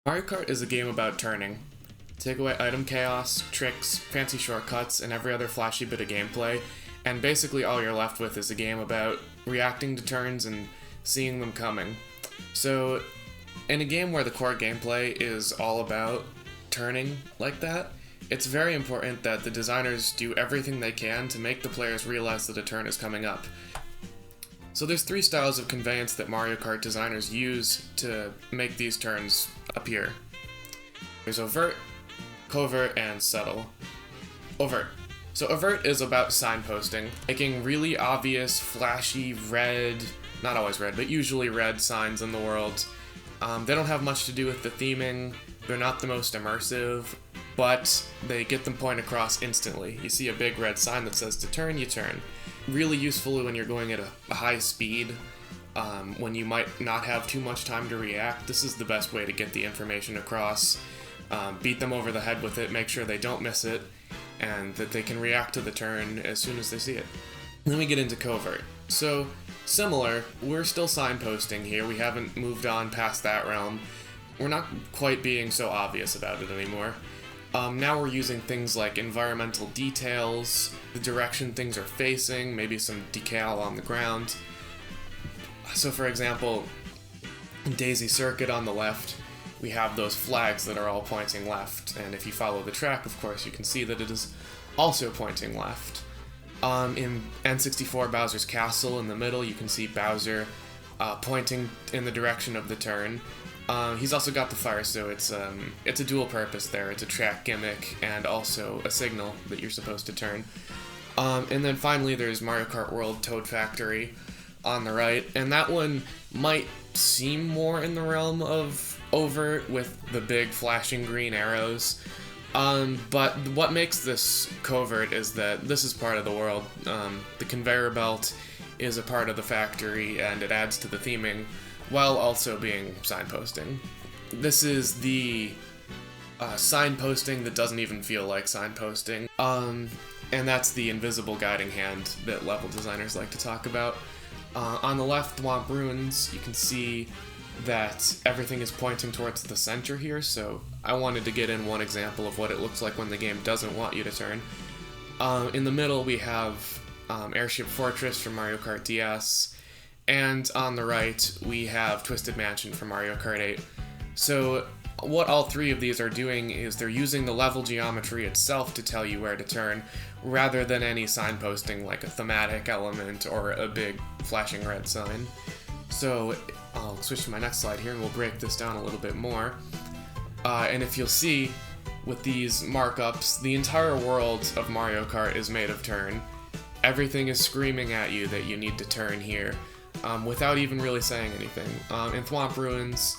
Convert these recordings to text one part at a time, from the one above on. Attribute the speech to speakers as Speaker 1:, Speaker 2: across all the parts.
Speaker 1: Mario Kart is a game about turning. Take away item chaos, tricks, fancy shortcuts, and every other flashy bit of gameplay, and basically all you're left with is a game about reacting to turns and seeing them coming. So, in a game where the core gameplay is all about turning like that, it's very important that the designers do everything they can to make the players realize that a turn is coming up. So there's three styles of conveyance that Mario Kart designers use to make these turns appear. There's overt, covert, and subtle. Overt. So overt is about signposting, making really obvious, flashy, red, not always red, but usually red signs in the world. They don't have much to do with the theming, they're not the most immersive, but they get the point across instantly. You see a big red sign that says to turn, you turn. Really useful when you're going at a high speed, when you might not have too much time to react. This is the best way to get the information across. Beat them over the head with it, make sure they don't miss it, and that they can react to the turn as soon as they see it. Then we get into covert. So, similar, we're still signposting here, we haven't moved on past that realm. We're not quite being so obvious about it anymore. Now we're using things like environmental details, the direction things are facing, maybe some decal on the ground. So for example, in Daisy Circuit on the left, we have those flags that are all pointing left, and if you follow the track, of course, you can see that it is also pointing left. In N64 Bowser's Castle in the middle, you can see Bowser pointing in the direction of the turn. He's also got the fire, so it's a dual purpose there. It's a track gimmick and also a signal that you're supposed to turn. And then finally there's Mario Kart World Toad Factory on the right, and that one might seem more in the realm of overt with the big flashing green arrows. But what makes this covert is that this is part of the world. The conveyor belt is a part of the factory and it adds to the theming, while also being signposting. This is the signposting that doesn't even feel like signposting. And that's the invisible guiding hand that level designers like to talk about. On the left, Thwomp Ruins, you can see that everything is pointing towards the center here, so I wanted to get in one example of what it looks like when the game doesn't want you to turn. In the middle, we have Airship Fortress from Mario Kart DS, and on the right, we have Twisted Mansion from Mario Kart 8. So what all three of these are doing is they're using the level geometry itself to tell you where to turn, rather than any signposting like a thematic element or a big flashing red sign. So I'll switch to my next slide here and we'll break this down a little bit more. And if you'll see, with these markups, the entire world of Mario Kart is made of turn. Everything is screaming at you that you need to turn here. Without even really saying anything. In Thwomp Ruins,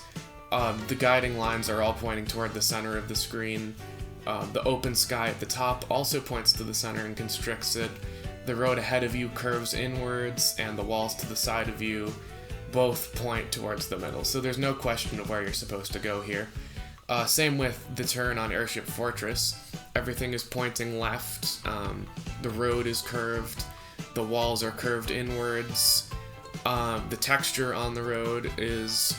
Speaker 1: the guiding lines are all pointing toward the center of the screen. The open sky at the top also points to the center and constricts it. The road ahead of you curves inwards, and the walls to the side of you both point towards the middle. So there's no question of where you're supposed to go here. Same with the turn on Airship Fortress. Everything is pointing left. The road is curved. The walls are curved inwards. The texture on the road is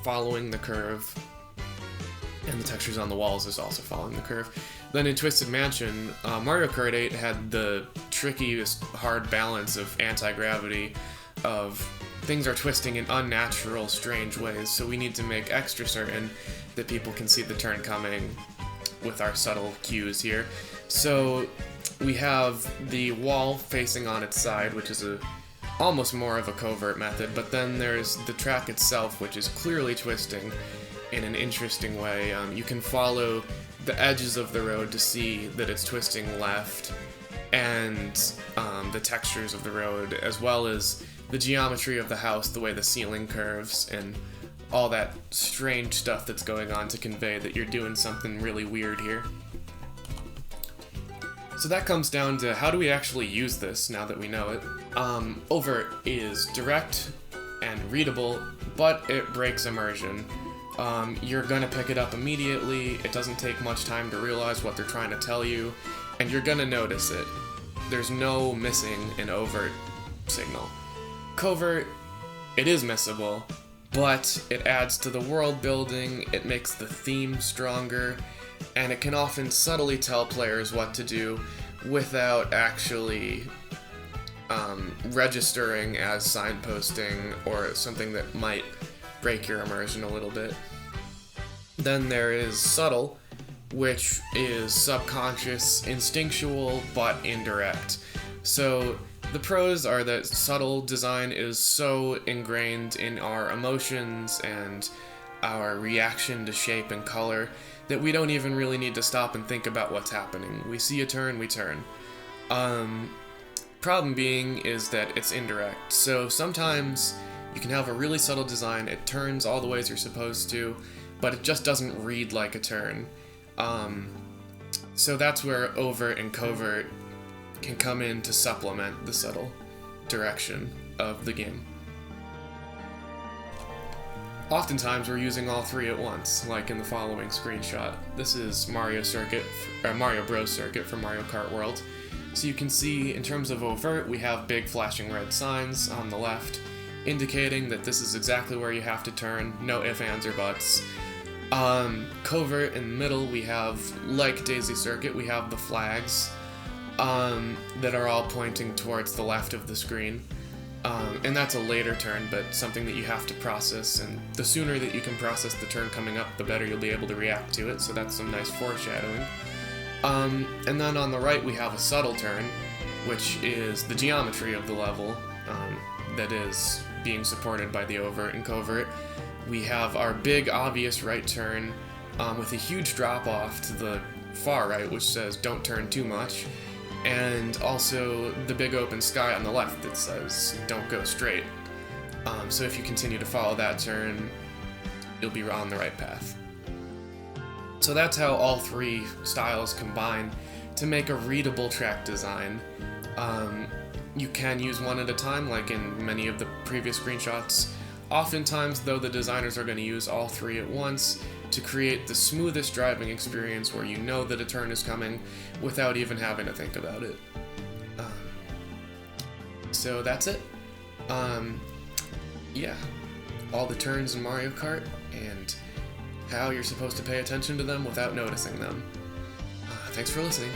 Speaker 1: following the curve, and the textures on the walls is also following the curve. Then in Twisted Mansion, Mario Kart 8 had the trickiest hard balance of anti-gravity, of things are twisting in unnatural, strange ways, so we need to make extra certain that people can see the turn coming with our subtle cues here. So we have the wall facing on its side, which is almost more of a covert method, but then there's the track itself, which is clearly twisting in an interesting way. You can follow the edges of the road to see that it's twisting left, and the textures of the road, as well as the geometry of the house, the way the ceiling curves, and all that strange stuff that's going on to convey that you're doing something really weird here. So that comes down to how do we actually use this now that we know it. Overt is direct and readable, but it breaks immersion. You're gonna pick it up immediately, it doesn't take much time to realize what they're trying to tell you, and you're gonna notice it. There's no missing an overt signal. Covert, it is missable, but it adds to the world building, it makes the theme stronger, and it can often subtly tell players what to do without actually registering as signposting or something that might break your immersion a little bit. Then there is subtle, which is subconscious, instinctual, but indirect. So the pros are that subtle design is so ingrained in our emotions and our reaction to shape and color that we don't even really need to stop and think about what's happening. We see a turn, we turn. Problem being is that it's indirect. So sometimes you can have a really subtle design, it turns all the ways you're supposed to, but it just doesn't read like a turn. So that's where overt and covert can come in to supplement the subtle direction of the game. Oftentimes we're using all three at once, like in the following screenshot. This is Mario Bros. Circuit from Mario Kart World. So you can see, in terms of overt, we have big flashing red signs on the left, indicating that this is exactly where you have to turn, no ifs, ands, or buts. Covert in the middle, we have, like Daisy Circuit, we have the flags that are all pointing towards the left of the screen. And that's a later turn, but something that you have to process, and the sooner that you can process the turn coming up, the better you'll be able to react to it, so that's some nice foreshadowing. And then on the right we have a subtle turn, which is the geometry of the level that is being supported by the overt and covert. We have our big obvious right turn with a huge drop off to the far right, which says don't turn too much, and also the big open sky on the left that says don't go straight. So if you continue to follow that turn, you'll be on the right path. So that's how all three styles combine to make a readable track design. You can use one at a time, like in many of the previous screenshots. Oftentimes, though, the designers are going to use all three at once to create the smoothest driving experience where you know that a turn is coming without even having to think about it. So that's it. Yeah, all the turns in Mario Kart and how you're supposed to pay attention to them without noticing them. Thanks for listening.